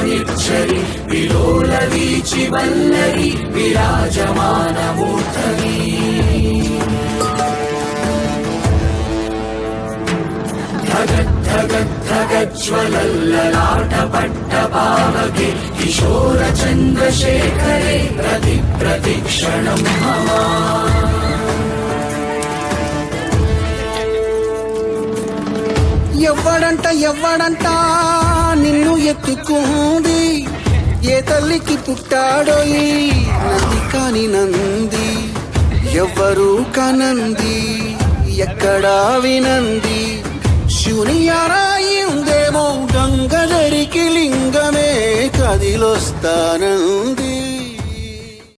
నిచ్చరి విలోల వీచి వల్లరి విరాజమానమూర్తని ధగజ్వలల్లలాట పట్ట పావకే కిశోర చంద్రశేఖరే ప్రతిక్షణం మమ ఎవ్వడంట నిన్ను ఎత్తుకుంది ఏ తల్లికి పుట్టాడో ఈ నంది కాని నంది ఎవ్వరూ కనంది ఎక్కడా వినంది శివుని అరాయిందేమో గంగధరికి లింగమే కదిలొస్తానంది